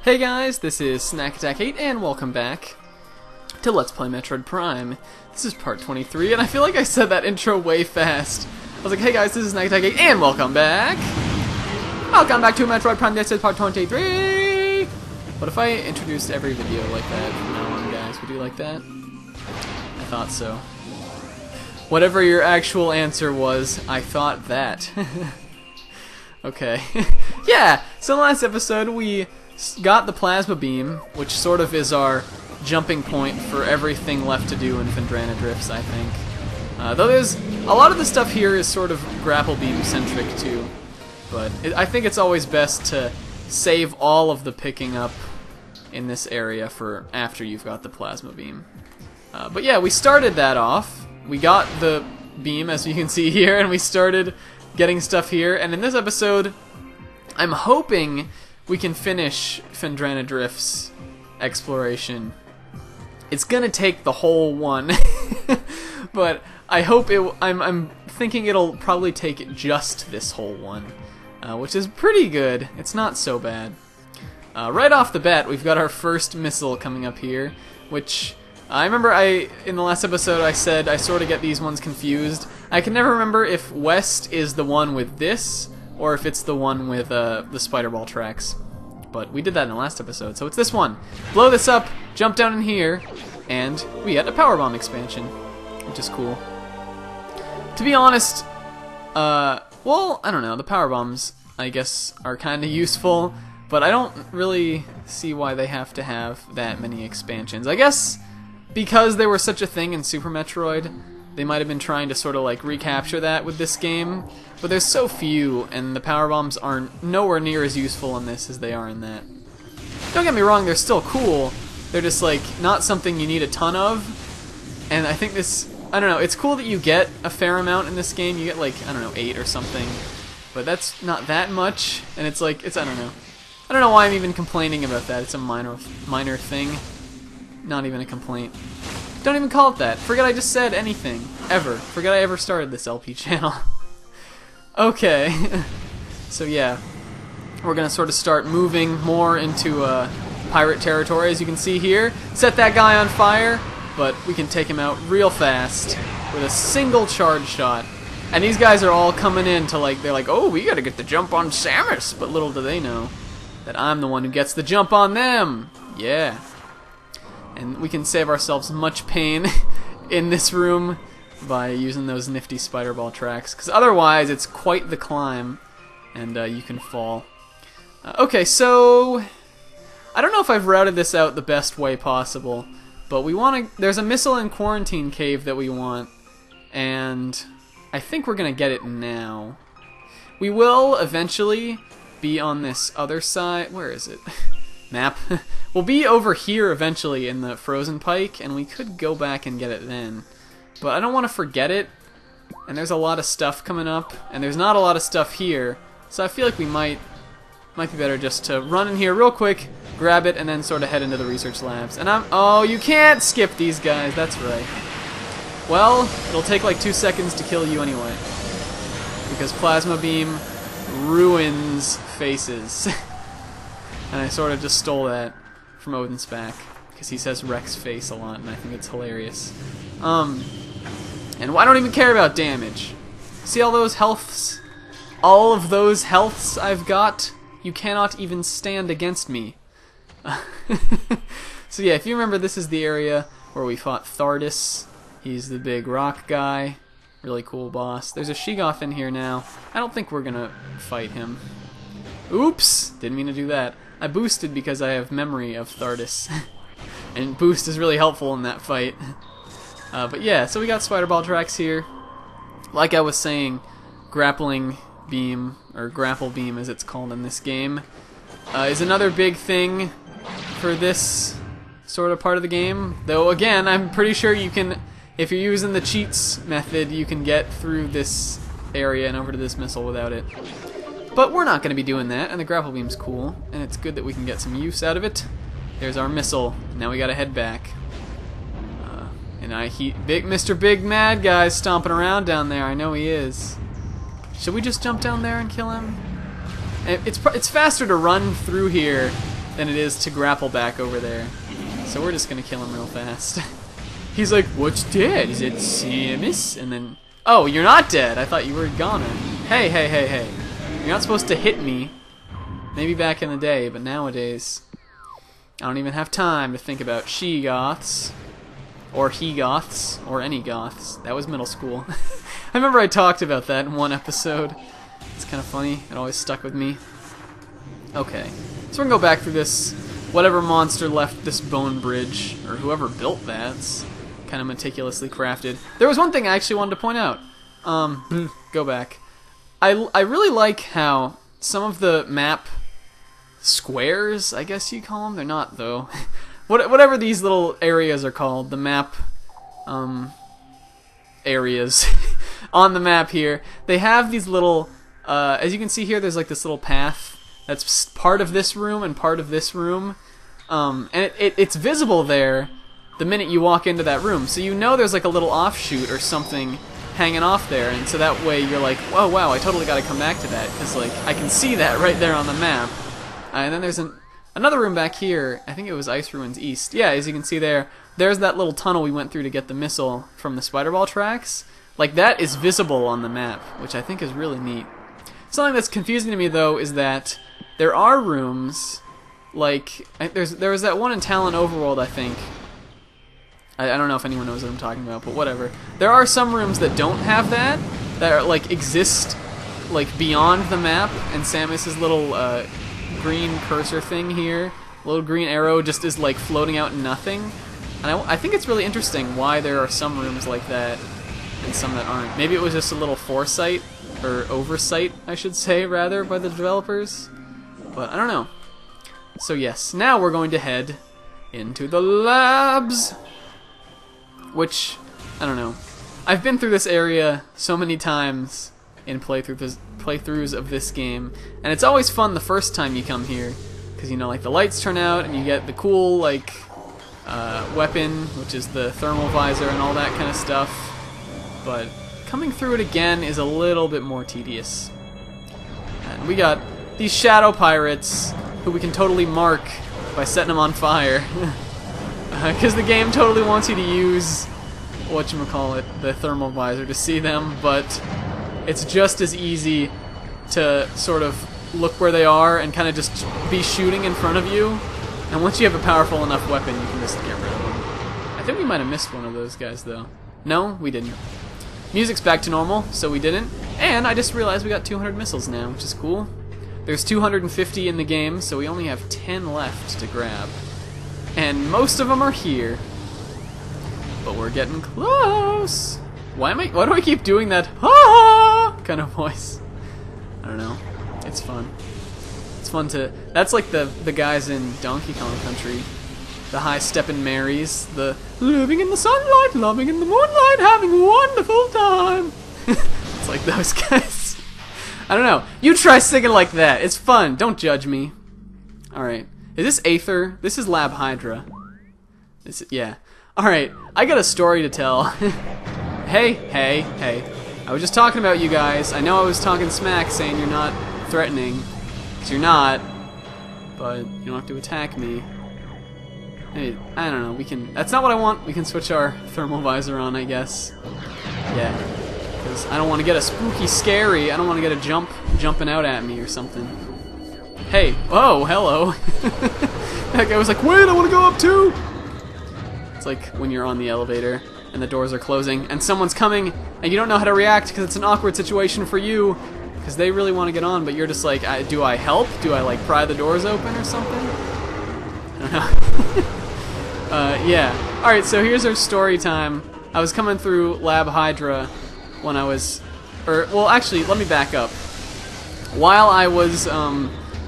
Hey guys, this is Snack Attack 8 and welcome back to Let's Play Metroid Prime. This is part 23 and I feel like I said that intro way fast. I was like, hey guys, this is Snack Attack 8 and welcome back! Welcome back to Metroid Prime, this is part 23! What if I introduced every video like that from now on, guys? Would you like that? I thought so. Whatever your actual answer was, I thought that. Okay. Yeah, so in the last episode we got the plasma beam, which sort of is our jumping point for everything left to do in Phendrana Drifts, I think. Though there's a lot of the stuff here is sort of grapple beam centric too, but I think it's always best to save all of the picking up in this area for after you've got the plasma beam. But yeah, we started that off. We got the beam, as you can see here, and we started getting stuff here. And in this episode, I'm hoping we can finish Phendrana Drifts exploration. It's gonna take the whole one, but I hope it. I'm thinking it'll probably take just this whole one, which is pretty good. It's not so bad. Right off the bat, we've got our first missile coming up here, which I remember in the last episode I said I sort of get these ones confused. I can never remember if West is the one with this, or if it's the one with the spider ball tracks. But we did that in the last episode, so it's this one. Blow this up, jump down in here, and we get a power bomb expansion, which is cool. To be honest, well, I don't know, the power bombs, I guess, are kind of useful, but I don't really see why they have to have that many expansions. I guess because they were such a thing in Super Metroid, they might have been trying to sort of like recapture that with this game, but there's so few, and the power bombs aren't nowhere near as useful in this as they are in that. Don't get me wrong, they're still cool. They're just like not something you need a ton of, and I think this, I don't know, it's cool that you get a fair amount in this game. You get like, I don't know, 8 or something, but that's not that much, and it's like, I don't know. I don't know why I'm even complaining about that. It's a minor thing. Not even a complaint. Don't even call it that. Forget I just said anything. Ever. Forget I ever started this LP channel. Okay. So yeah. We're gonna sort of start moving more into pirate territory, as you can see here. Set that guy on fire, but we can take him out real fast with a single charge shot. And these guys are all coming in to like, they're like, oh, we gotta get the jump on Samus. But little do they know that I'm the one who gets the jump on them. Yeah. And we can save ourselves much pain in this room by using those nifty spider ball tracks, because otherwise it's quite the climb, and you can fall. Okay, so I don't know if I've routed this out the best way possible, but we want to. There's a missile in quarantine cave that we want, and I think we're gonna get it now. We will eventually be on this other side. Where is it? Map. We'll be over here eventually in the frozen pike, and we could go back and get it then. But I don't want to forget it, and there's a lot of stuff coming up, and there's not a lot of stuff here, so I feel like we might be better just to run in here real quick, grab it, and then sort of head into the research labs. And oh, you can't skip these guys, that's right. Well, it'll take like 2 seconds to kill you anyway, because plasma beam ruins faces. And I sort of just stole that from Odin's back, because he says Rex face a lot, and I think it's hilarious. And I don't even care about damage. See all those healths? All of those healths I've got? You cannot even stand against me. So yeah, if you remember, this is the area where we fought Thardis. He's the big rock guy. Really cool boss. There's a Sheegoth in here now. I don't think we're gonna fight him. Oops! Didn't mean to do that. I boosted because I have memory of Thardis. And boost is really helpful in that fight. But yeah, so we got spider ball tracks here. Like I was saying, grappling beam, or grapple beam as it's called in this game, is another big thing for this sort of part of the game. Though again, I'm pretty sure you can, if you're using the cheats method, you can get through this area and over to this missile without it. But we're not going to be doing that, and the grapple beam's cool, and it's good that we can get some use out of it. There's our missile. Now we got to head back. And Mr. Big Mad Guy's stomping around down there. I know he is. Should we just jump down there and kill him? It's faster to run through here than it is to grapple back over there. So we're just gonna kill him real fast. He's like, what's dead? Is it Samus? And then, oh, you're not dead. I thought you were a goner. Hey, hey, hey, hey. You're not supposed to hit me. Maybe back in the day, but nowadays, I don't even have time to think about she-goths. Or he-goths. Or any goths. That was middle school. I remember I talked about that in one episode. It's kind of funny. It always stuck with me. Okay. So we're gonna go back through this, whatever monster left this bone bridge, or whoever built that. It's kind of meticulously crafted. There was one thing I actually wanted to point out. Go back. I really like how some of the map squares, I guess you call them. They're not, though. Whatever these little areas are called, the map areas on the map here, they have these little, as you can see here, there's like this little path that's part of this room and part of this room, and it's visible there the minute you walk into that room, so you know there's like a little offshoot or something hanging off there, and so that way you're like, oh wow, I totally gotta come back to that, because like I can see that right there on the map. And then there's another room back here. I think it was Ice Ruins East. Yeah, as you can see there's that little tunnel we went through to get the missile from the spider ball tracks. Like, that is visible on the map, which I think is really neat. Something that's confusing to me, though, is that there are rooms, like, there was that one in Talon Overworld, I think. I don't know if anyone knows what I'm talking about, but whatever. There are some rooms that don't have that are, like, exist, like, beyond the map, and Samus's little, green cursor thing here, little green arrow, just is, like, floating out in nothing. And I think it's really interesting why there are some rooms like that and some that aren't. Maybe it was just a little foresight, or oversight, I should say, rather, by the developers. But I don't know. So yes, now we're going to head into the labs, which, I don't know. I've been through this area so many times in playthroughs of this game, and it's always fun the first time you come here, because, you know, like, the lights turn out, and you get the cool, like, weapon, which is the thermal visor and all that kind of stuff. But coming through it again is a little bit more tedious. And we got these shadow pirates who we can totally mark by setting them on fire. Because the game totally wants you to use, whatchamacallit, the thermal visor to see them, but it's just as easy to sort of look where they are and kind of just be shooting in front of you. And once you have a powerful enough weapon, you can just get rid of them. I think we might have missed one of those guys, though. No, we didn't. Music's back to normal, so we didn't. And I just realized we got 200 missiles now, which is cool. There's 250 in the game, so we only have 10 left to grab. And most of them are here. But we're getting close. Why do I keep doing that ah kind of voice? I don't know. It's fun. It's fun to... That's like the guys in Donkey Kong Country. The high-steppin' Marys. The living in the sunlight, loving in the moonlight, having a wonderful time. It's like those guys. I don't know. You try singing like that. It's fun. Don't judge me. Alright. Is this Aether? This is Lab Hydra. Yeah. Alright. I got a story to tell. Hey. I was just talking about you guys. I know I was talking smack saying you're not threatening. Because you're not. But you don't have to attack me. Hey, I don't know. We can... That's not what I want. We can switch our thermal visor on, I guess. Yeah. Because I don't want to get a spooky scary. I don't want to get a jumping out at me or something. Hey. Oh, hello. That guy was like, wait, I want to go up too. It's like when you're on the elevator and the doors are closing and someone's coming and you don't know how to react because it's an awkward situation for you because they really want to get on, but you're just like, do I help? Do I, like, pry the doors open or something? I don't know. Yeah. Alright, so here's our story time. I was coming through Lab Hydra when I was... well, actually, let me back up. While I was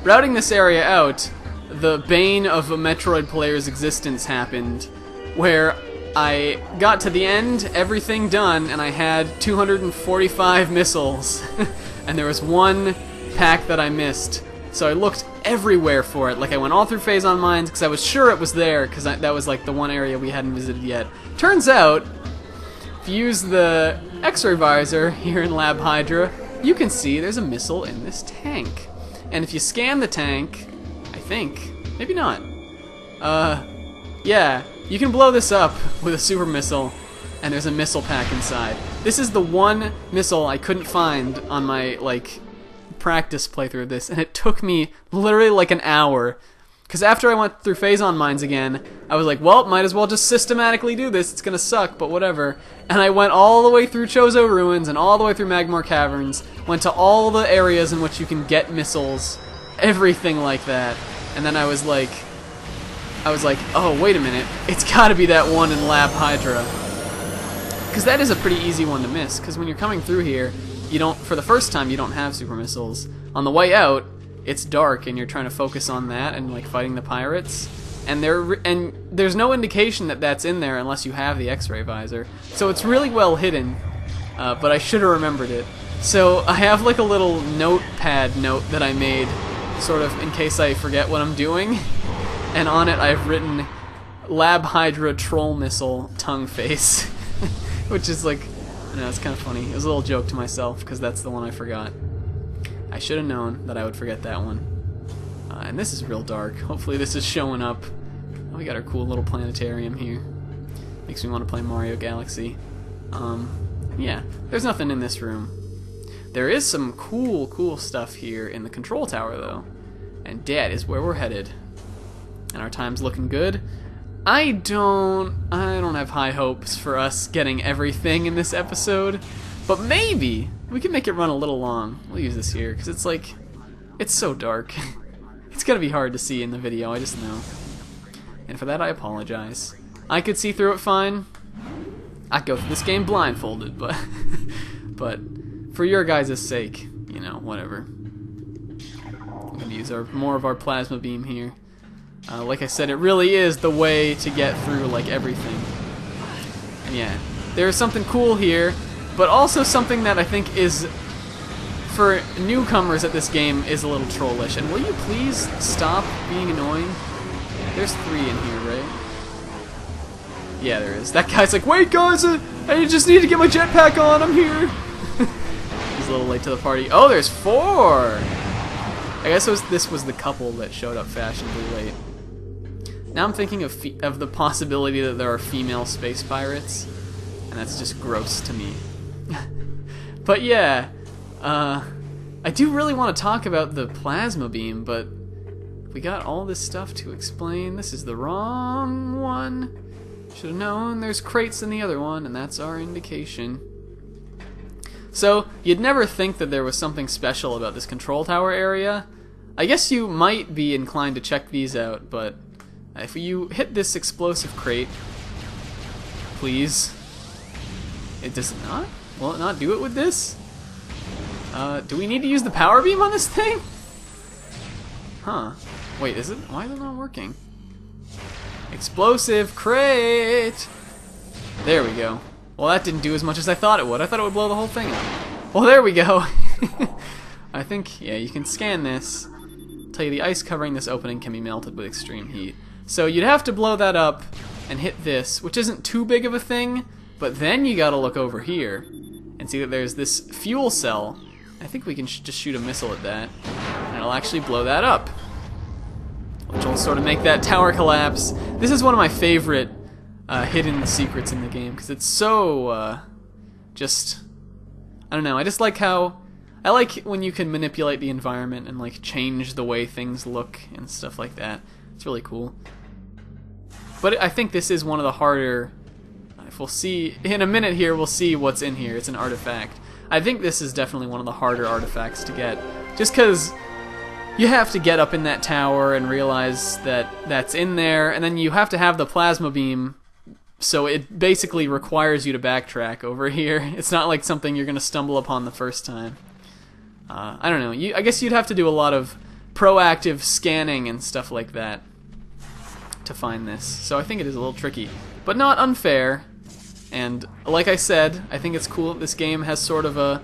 routing this area out, the bane of a Metroid player's existence happened, where I got to the end, everything done, and I had 245 missiles. And there was one pack that I missed. So I looked everywhere for it. Like, I went all through Phazon Mines because I was sure it was there, because that was like the one area we hadn't visited yet. Turns out, if you use the X-ray visor here in Lab Hydra, you can see there's a missile in this tank. And if you scan the tank, I think, Maybe not. Yeah, you can blow this up with a super missile, and there's a missile pack inside. This is the one missile I couldn't find on my, like, practice playthrough of this, and it took me literally like an hour. Because after I went through Phazon Mines again, I was like, well, might as well just systematically do this. It's gonna suck, but whatever. And I went all the way through Chozo Ruins and all the way through Magmore Caverns, went to all the areas in which you can get missiles, everything like that. And then I was like, oh, wait a minute. It's gotta be that one in Lab Hydra. Because that is a pretty easy one to miss, because when you're coming through here, you don't, for the first time, you don't have super missiles. On the way out, it's dark, and you're trying to focus on that and like fighting the pirates. And there's no indication that that's in there unless you have the X-ray visor. So it's really well hidden, but I should have remembered it. So I have like a little notepad note that I made, sort of in case I forget what I'm doing. And on it I've written Lab Hydra Troll Missile Tongue Face, which is like, I know, it's kind of funny. It was a little joke to myself because that's the one I forgot. I should have known that I would forget that one. And this is real dark. Hopefully this is showing up. Oh, we got our cool little planetarium here. Makes me want to play Mario Galaxy. Yeah, there's nothing in this room. There is some cool stuff here in the control tower, though. And that is where we're headed. And our time's looking good. I don't have high hopes for us getting everything in this episode, but maybe we can make it run a little long. We'll use this here, because it's like, it's so dark. It's gonna be hard to see in the video, I just know. And for that I apologize. I could see through it fine. I'd go through this game blindfolded, but but for your guys' sake, you know, whatever. I'm gonna use more of our plasma beam here. Like I said, it really is the way to get through like everything. And yeah, there's something cool here, but also something that I think is, for newcomers at this game, is a little trollish. And will you please stop being annoying? There's 3 in here, right? Yeah, there is. That guy's like, wait guys, I just need to get my jetpack on, I'm here. He's a little late to the party. Oh, there's 4! I guess this was the couple that showed up fashionably late. Now I'm thinking of the possibility that there are female space pirates, and that's just gross to me. But yeah, I do really want to talk about the plasma beam, but we got all this stuff to explain. This is the wrong one. Should have known there's crates in the other one, and that's our indication. So, you'd never think that there was something special about this control tower area. I guess you might be inclined to check these out, but if you hit this explosive crate, please. It does not? Will it not do it with this? Do we need to use the power beam on this thing? Huh. Wait, is it? Why is it not working? Explosive crate! There we go. Well, that didn't do as much as I thought it would. I thought it would blow the whole thing up. Well, there we go. I think, yeah, you can scan this. Tell you the ice covering this opening can be melted with extreme heat. So you'd have to blow that up and hit this, which isn't too big of a thing, but then you gotta look over here and see that there's this fuel cell. I think we can just shoot a missile at that, and it'll actually blow that up, which will sort of make that tower collapse. This is one of my favorite hidden secrets in the game, because it's so, just, I don't know, I just like how, I like when you can manipulate the environment and like change the way things look and stuff like that. It's really cool. But I think this is one of the harder, if we'll see, in a minute here, we'll see what's in here. It's an artifact. I think this is definitely one of the harder artifacts to get, just because you have to get up in that tower and realize that that's in there, and then you have to have the plasma beam, so it basically requires you to backtrack over here. It's not like something you're going to stumble upon the first time. I don't know, I guess you'd have to do a lot of proactive scanning and stuff like that to find this, so I think it is a little tricky, but not unfair. And like I said, I think it's cool that this game has sort of a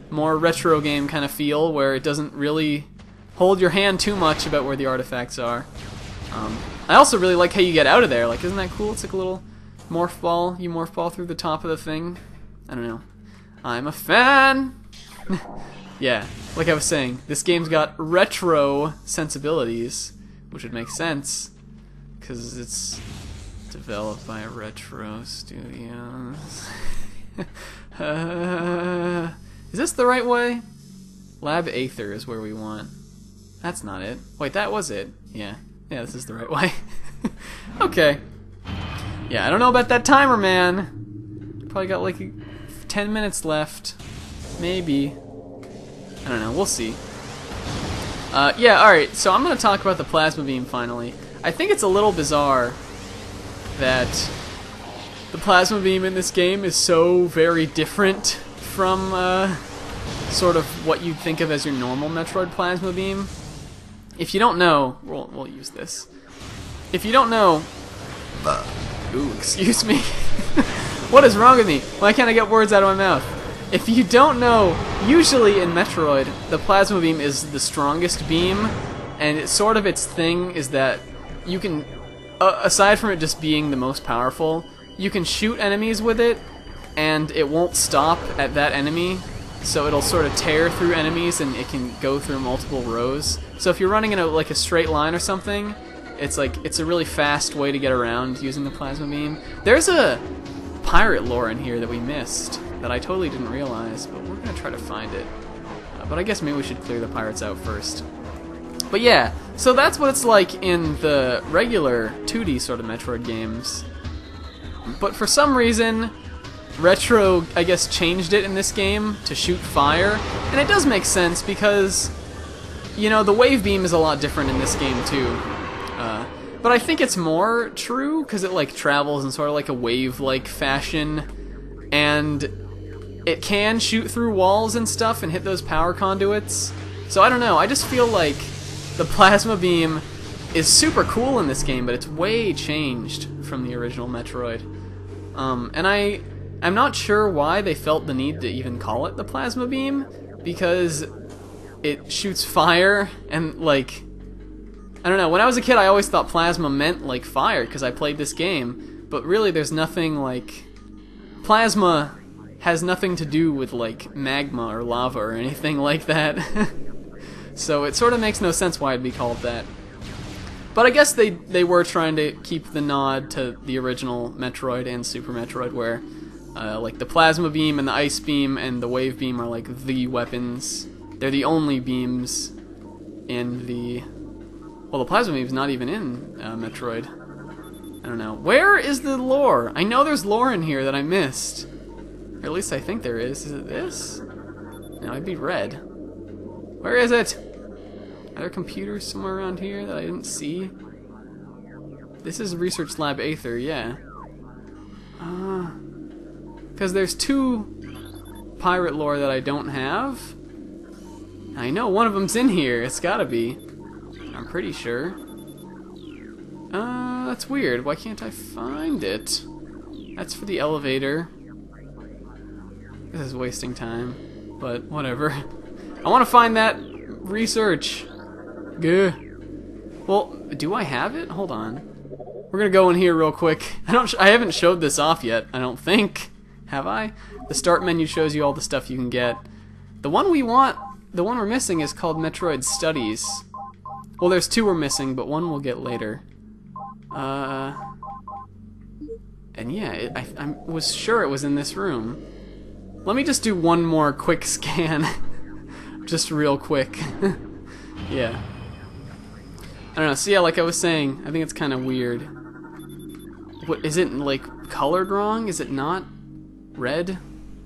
more retro game kind of feel, where it doesn't really hold your hand too much about where the artifacts are. I also really like how you get out of there. Like, isn't that cool? It's like a little morph ball. You morph ball through the top of the thing. I don't know. I'm a fan! Yeah, like I was saying, this game's got retro sensibilities, which would make sense, because it's developed by Retro Studios. Is this the right way? Lab Aether is where we want. That's not it. Wait, that was it. Yeah, this is the right way. Okay. Yeah, I don't know about that timer, man. Probably got like 10 minutes left. Maybe. I don't know, we'll see. Yeah, alright, so I'm going to talk about the plasma beam finally. I think it's a little bizarre that the plasma beam in this game is so very different from sort of what you'd think of as your normal Metroid plasma beam. If you don't know, we'll use this. If you don't know... Ooh, excuse me. What is wrong with me? Why can't I get words out of my mouth? If you don't know, usually in Metroid, the plasma beam is the strongest beam, and it's sort of its thing is that you can, aside from it just being the most powerful, you can shoot enemies with it, and it won't stop at that enemy, so it'll sort of tear through enemies, and it can go through multiple rows. So if you're running in like a straight line or something, it's a really fast way to get around using the plasma beam. There's a pirate lore in here that we missed that I totally didn't realize, but we're gonna try to find it. But I guess maybe we should clear the pirates out first. But yeah, so that's what it's like in the regular 2D sort of Metroid games. But for some reason, Retro, I guess, changed it in this game to shoot fire, and it does make sense because, you know, the wave beam is a lot different in this game too. But I think it's more true because it like travels in sort of like a wave-like fashion, and it can shoot through walls and stuff and hit those power conduits. So I don't know, I just feel like the plasma beam is super cool in this game, but it's way changed from the original Metroid. And I'm not sure why they felt the need to even call it the plasma beam, because it shoots fire and like, I don't know, when I was a kid I always thought plasma meant like fire because I played this game, but really there's nothing like, plasma has nothing to do with like magma or lava or anything like that. So it sort of makes no sense why it'd be called that. But I guess they were trying to keep the nod to the original Metroid and Super Metroid, where like the plasma beam and the ice beam and the wave beam are like the weapons. They're the only beams in the... Well, the plasma beam's not even in Metroid. I don't know. Where is the lore? I know there's lore in here that I missed. Or at least I think there is. Is it this? No, it'd be red. Where is it? Are there computers somewhere around here that I didn't see? This is Research Lab Aether, yeah. Because there's 2 pirate lore that I don't have. I know one of them's in here. It's gotta be. I'm pretty sure. That's weird. Why can't I find it? That's for the elevator. This is wasting time, but whatever. I want to find that research. Gah. Well, do I have it? Hold on. We're gonna go in here real quick. I haven't showed this off yet, I don't think. Have I? The start menu shows you all the stuff you can get. The one we want, the one we're missing is called Metroid Studies. Well, there's 2 we're missing, but one we'll get later. And yeah, I was sure it was in this room. Let me just do one more quick scan. Just real quick. Yeah. I don't know, so yeah, like I was saying, I think it's kind of weird. What, is it, like, colored wrong? Is it not red?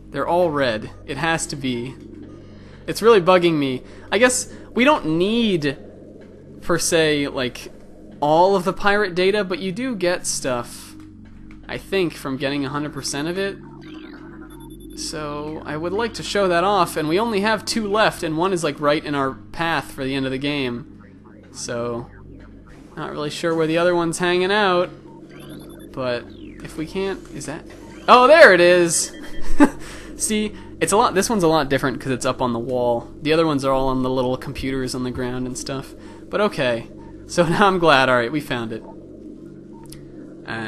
They're all red. It has to be. It's really bugging me. I guess we don't need, per se, like, all of the pirate data, but you do get stuff, I think, from getting 100% of it. So I would like to show that off, and we only have 2 left, and one is like right in our path for the end of the game. So, not really sure where the other one's hanging out, but if we can't, is that... Oh, there it is! See, it's a lot. This one's a lot different because it's up on the wall. The other ones are all on the little computers on the ground and stuff. But okay, so now I'm glad. All right, we found it.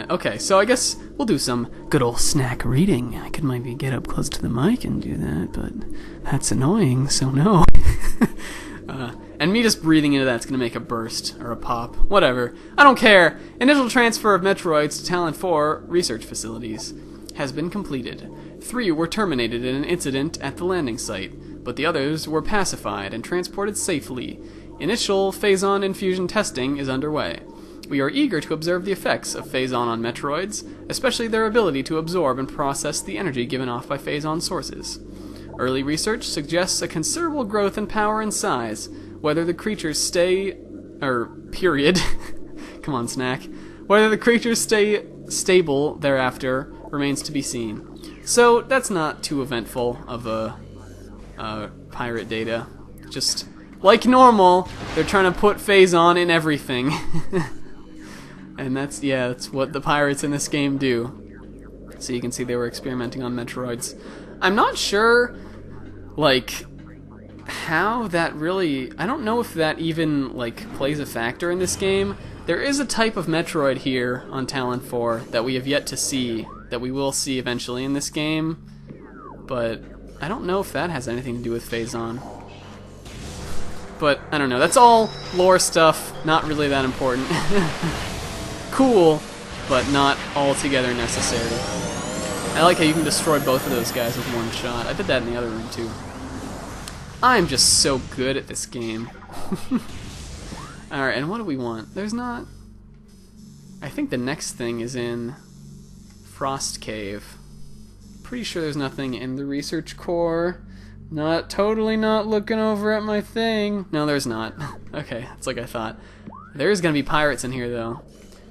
Okay, so I guess we'll do some good old snack reading. I could maybe get up close to the mic and do that, but that's annoying, so no. And me just breathing into that's gonna make a burst or a pop. Whatever. I don't care. Initial transfer of Metroids to Talent 4 research facilities has been completed. 3 were terminated in an incident at the landing site, but the others were pacified and transported safely. Initial Phazon infusion testing is underway. We are eager to observe the effects of Phazon on Metroids, especially their ability to absorb and process the energy given off by Phazon sources. Early research suggests a considerable growth in power and size, whether the creatures stay... period. Come on, Snack. Whether the creatures stay stable thereafter remains to be seen. So, that's not too eventful of a pirate data. Just, like normal, they're trying to put Phazon in everything. And that's what the pirates in this game do. So you can see they were experimenting on Metroids. I'm not sure, like, how that really... I don't know if that even, like, plays a factor in this game. There is a type of Metroid here on Talent 4 that we have yet to see, that we will see eventually in this game, but I don't know if that has anything to do with Phazon. But, I don't know, that's all lore stuff, not really that important. Cool, but not altogether necessary. I like how you can destroy both of those guys with one shot. I did that in the other room too. I'm just so good at this game. Alright, and what do we want? There's not... I think the next thing is in Frost Cave. Pretty sure there's nothing in the research core. Totally not looking over at my thing. No, there's not. Okay, that's like I thought. There's gonna be pirates in here though.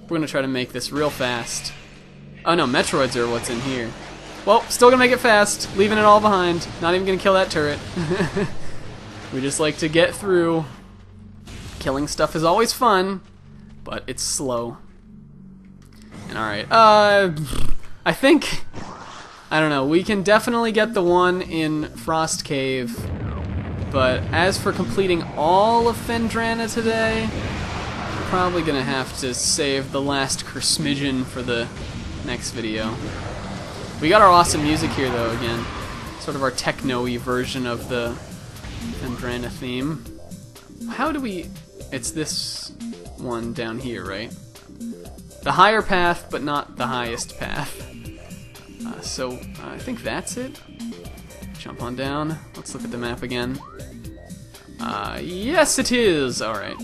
We're gonna try to make this real fast. Oh no, Metroids are what's in here. Well, still gonna make it fast, leaving it all behind. Not even gonna kill that turret. We just like to get through. Killing stuff is always fun, but it's slow. And alright, I think, I don't know, we can definitely get the one in Frost Cave, but as for completing all of Phendrana today, we're probably gonna have to save the last Kersmidgeon for the next video. We got our awesome music here though again, sort of our techno-y version of the Phendrana theme. How do we... It's this one down here, right? The higher path, but not the highest path. So, I think that's it. Jump on down. Let's look at the map again. Yes, it is! Alright.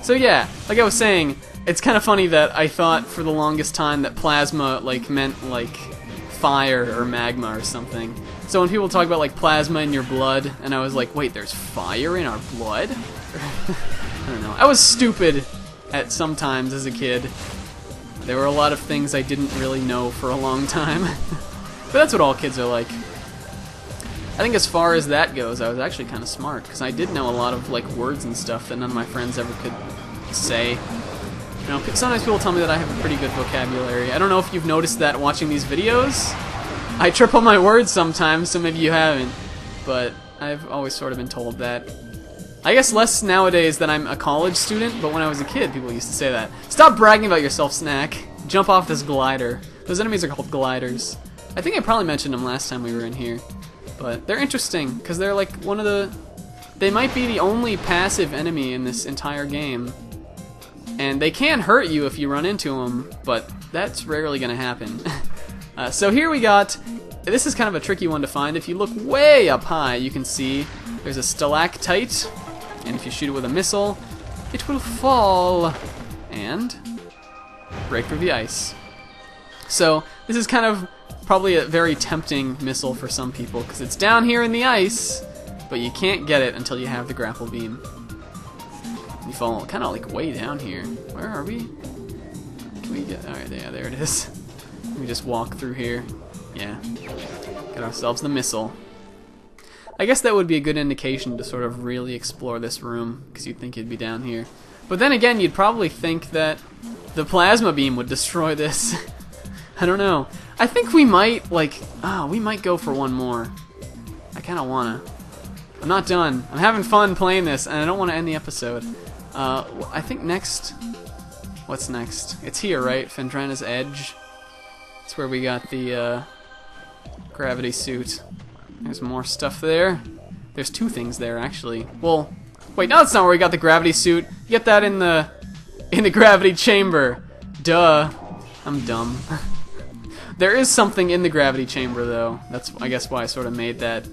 So yeah, like I was saying, it's kind of funny that I thought for the longest time that plasma, like, meant, like, fire or magma or something. So when people talk about, like, plasma in your blood, and I was like, wait, there's fire in our blood? I don't know. I was stupid at some times as a kid. There were a lot of things I didn't really know for a long time. But that's what all kids are like. I think as far as that goes, I was actually kind of smart, because I did know a lot of, like, words and stuff that none of my friends ever could say. You know, sometimes people tell me that I have a pretty good vocabulary. I don't know if you've noticed that watching these videos. I trip on my words sometimes, so maybe you haven't. But I've always sort of been told that. I guess less nowadays that I'm a college student, but when I was a kid, people used to say that. Stop bragging about yourself, Snack. Jump off this glider. Those enemies are called gliders. I think I probably mentioned them last time we were in here. But they're interesting, because they're like one of the... They might be the only passive enemy in this entire game. And they can hurt you if you run into them, but that's rarely going to happen. So here we got... This is kind of a tricky one to find. If you look way up high, you can see there's a stalactite. And if you shoot it with a missile, it will fall and break through the ice. So this is kind of probably a very tempting missile for some people, because it's down here in the ice, but you can't get it until you have the grapple beam. You fall kind of like way down here. Where are we? Can we get... Alright, yeah, there it is. We just walk through here. Yeah. Got ourselves the missile. I guess that would be a good indication to sort of really explore this room, because you'd think it'd be down here. But then again, you'd probably think that the plasma beam would destroy this. I don't know. I think we might, like, we might go for one more. I kind of want to. I'm not done. I'm having fun playing this, and I don't want to end the episode. I think next... What's next? It's here, right? Phendrana's Edge. It's where we got the gravity suit. There's more stuff there. There's two things there, actually. Well, wait, no, that's not where we got the gravity suit. You get that in the gravity chamber. Duh. I'm dumb. There is something in the gravity chamber, though. That's, I guess, why I sort of made that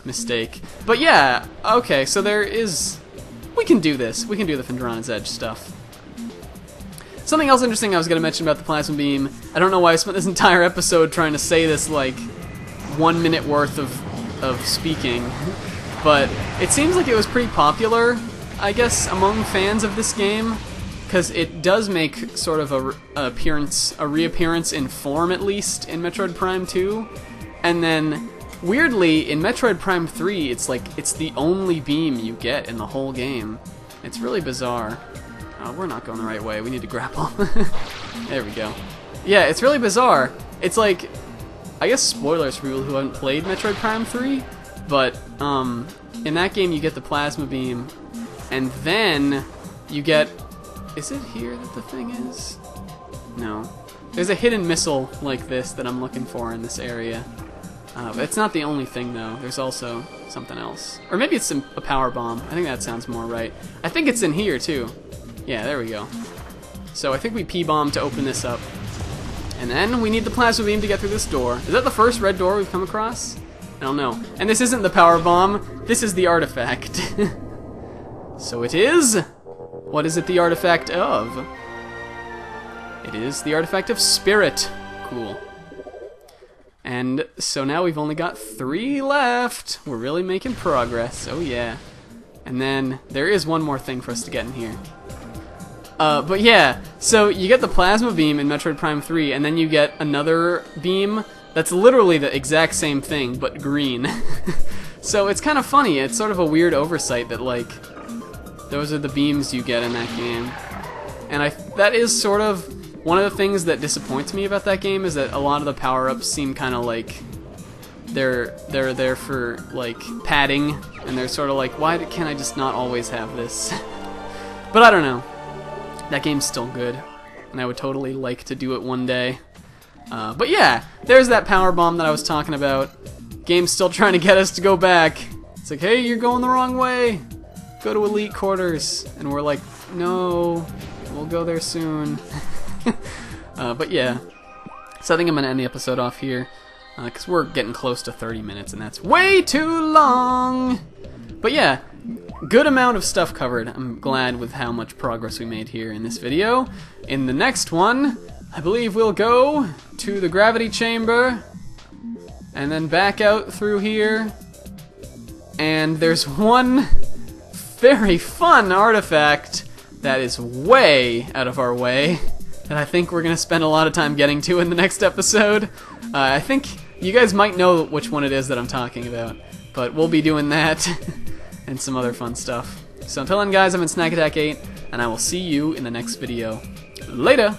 mistake. But yeah, okay, so there is... We can do this. We can do the Phendrana's Edge stuff. Something else interesting I was going to mention about the plasma beam. I don't know why I spent this entire episode trying to say this, like, 1 minute worth of speaking. But it seems like it was pretty popular, I guess, among fans of this game. Because it does make sort of a reappearance in form, at least, in Metroid Prime 2. And then, weirdly, in Metroid Prime 3, it's like, it's the only beam you get in the whole game. It's really bizarre. We're not going the right way. We need to grapple. There we go. Yeah, it's really bizarre. It's like, I guess spoilers for people who haven't played Metroid Prime 3, but in that game you get the plasma beam, and then you get... Is it here that the thing is? No. There's a hidden missile like this that I'm looking for in this area. But it's not the only thing, though. There's also something else. Or maybe it's a power bomb. I think that sounds more right. I think it's in here, too. Yeah, there we go. So I think we P-bomb to open this up. And then we need the plasma beam to get through this door. Is that the first red door we've come across? I don't know. And this isn't the power bomb. This is the artifact. So it is... What is it the artifact of? It is the artifact of spirit. Cool. And so now we've only got 3 left. We're really making progress. Oh yeah. And then there is one more thing for us to get in here. But yeah, so you get the plasma beam in Metroid Prime 3, and then you get another beam that's literally the exact same thing, but green. So it's kind of funny. It's sort of a weird oversight that, like, those are the beams you get in that game. And that is sort of one of the things that disappoints me about that game, is that a lot of the power-ups seem kind of like they're there for, like, padding, and they're sort of like, why can't I just not always have this? But I don't know. That game's still good, and I would totally like to do it one day. But yeah, there's that power bomb that I was talking about. Game's still trying to get us to go back. It's like, hey, you're going the wrong way. Go to Elite Quarters. And we're like, no, we'll go there soon. But yeah, so I think I'm going to end the episode off here, because we're getting close to 30 minutes, and that's way too long. But yeah, good amount of stuff covered. I'm glad with how much progress we made here in this video. In the next one, I believe we'll go to the gravity chamber, and then back out through here. And there's one very fun artifact that is way out of our way, that I think we're going to spend a lot of time getting to in the next episode. I think you guys might know which one it is that I'm talking about, but we'll be doing that and some other fun stuff. So until then, guys, I've been Snack Attack 8, and I will see you in the next video. Later!